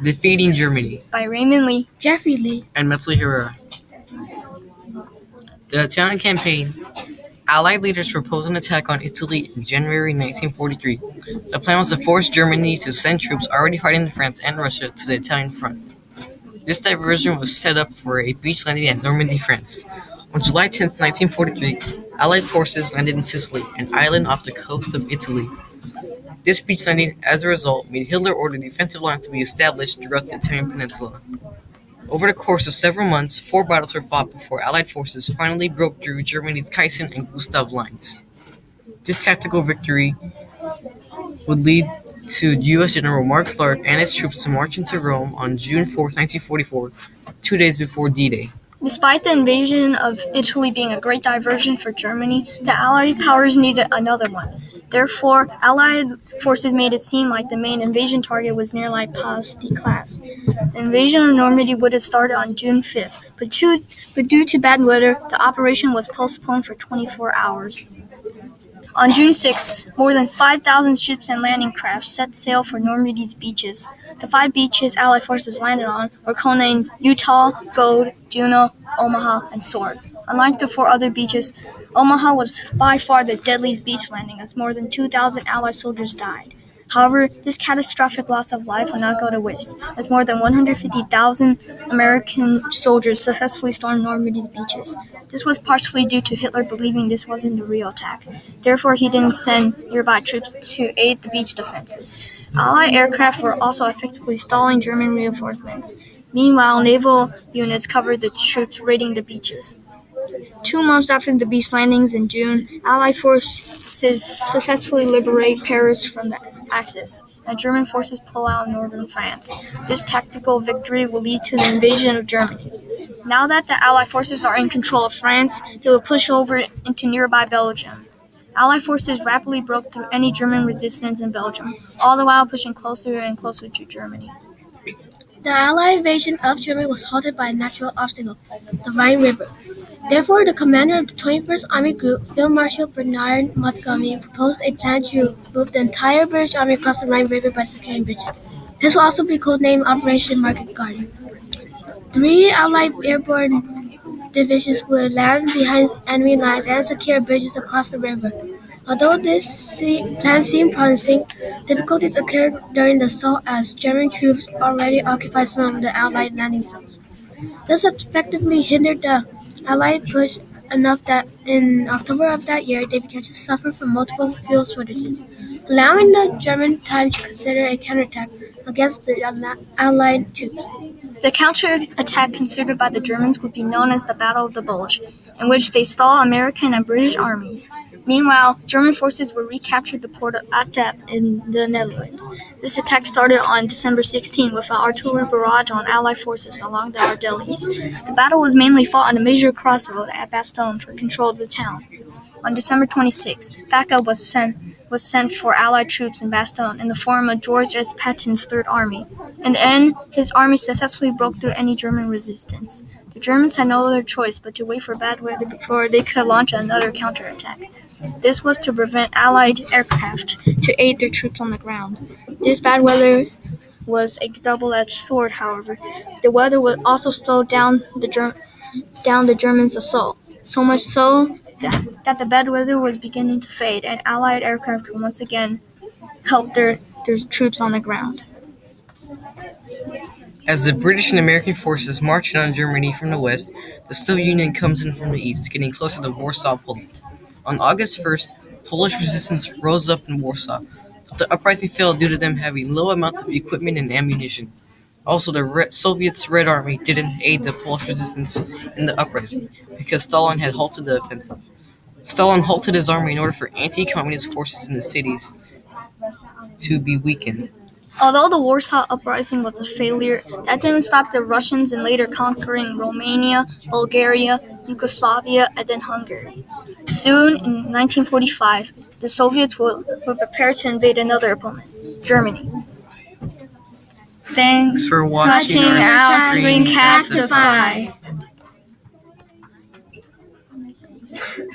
Defeating Germany by Raymond Lee, Jeffrey Lee, and Metsley Herrera. The Italian campaign. Allied leaders proposed an attack on Italy in January 1943. The plan was to force Germany to send troops already fighting in France and Russia to the Italian front. This diversion was set up for a beach landing at Normandy, France. On July 10, 1943, Allied forces landed in Sicily, an island off the coast of Italy. This beach landing, as a result, made Hitler order defensive lines to be established throughout the Italian peninsula. Over the course of several months, 4 battles were fought before Allied forces finally broke through Germany's Keissen and Gustav lines. This tactical victory would lead to U.S. General Mark Clark and his troops to march into Rome on June 4, 1944, 2 days before D-Day. Despite the invasion of Italy being a great diversion for Germany, the Allied powers needed another one. Therefore, Allied forces made it seem like the main invasion target was nearly Pas-de-Classe. The invasion of Normandy would have started on June 5th, but due to bad weather, the operation was postponed for 24 hours. On June 6, more than 5,000 ships and landing craft set sail for Normandy's beaches. The 5 beaches Allied forces landed on were codenamed Utah, Gold, Juno, Omaha, and Sword. Unlike the 4 other beaches, Omaha was by far the deadliest beach landing, as more than 2,000 Allied soldiers died. However, this catastrophic loss of life will not go to waste, as more than 150,000 American soldiers successfully stormed Normandy's beaches. This was partially due to Hitler believing this wasn't the real attack. Therefore, he didn't send nearby troops to aid the beach defenses. Allied aircraft were also effectively stalling German reinforcements. Meanwhile, naval units covered the troops raiding the beaches. 2 months after the beach landings in June, Allied forces successfully liberate Paris from the Axis, and German forces pull out of northern France. This tactical victory will lead to the invasion of Germany. Now that the Allied forces are in control of France, they will push over into nearby Belgium. Allied forces rapidly broke through any German resistance in Belgium, all the while pushing closer and closer to Germany. The Allied invasion of Germany was halted by a natural obstacle, the Rhine River. Therefore, the commander of the 21st Army Group, Field Marshal Bernard Montgomery, proposed a plan to move the entire British Army across the Rhine River by securing bridges. This will also be codenamed Operation Market Garden. 3 Allied airborne divisions would land behind enemy lines and secure bridges across the river. Although this plan seemed promising, difficulties occurred during the assault as German troops already occupied some of the Allied landing zones. This effectively hindered the Allied push enough that in October of that year they began to suffer from multiple fuel shortages, allowing the German time to consider a counterattack against the Allied troops. The counterattack considered by the Germans would be known as the Battle of the Bulge, in which they stalled American and British armies. Meanwhile, German forces would recapture the port of Antep in the Netherlands. This attack started on December 16 with an artillery barrage on Allied forces along the Ardennes. The battle was mainly fought on a major crossroad at Bastogne for control of the town. On December 26, backup was sent for Allied troops in Bastogne in the form of George S. Patton's Third Army. In the end, his army successfully broke through any German resistance. The Germans had no other choice but to wait for bad weather before they could launch another counterattack. This was to prevent Allied aircraft to aid their troops on the ground. This bad weather was a double-edged sword, however. The weather would also slow down the Germans' assault, so much so that the bad weather was beginning to fade, and Allied aircraft would once again help their troops on the ground. As the British and American forces march in on Germany from the west, the Soviet Union comes in from the east, getting closer to Warsaw, Poland. On August 1st, Polish resistance rose up in Warsaw, but the uprising failed due to them having low amounts of equipment and ammunition. Also, the Soviets' Red Army didn't aid the Polish resistance in the uprising, because Stalin had halted the offensive. Stalin halted his army in order for anti-communist forces in the cities to be weakened. Although the Warsaw Uprising was a failure, that didn't stop the Russians in later conquering Romania, Bulgaria, Yugoslavia, and then Hungary. Soon, in 1945, the Soviets were prepared to invade another opponent, Germany. Thanks for watching our Screencastify. Screencastify.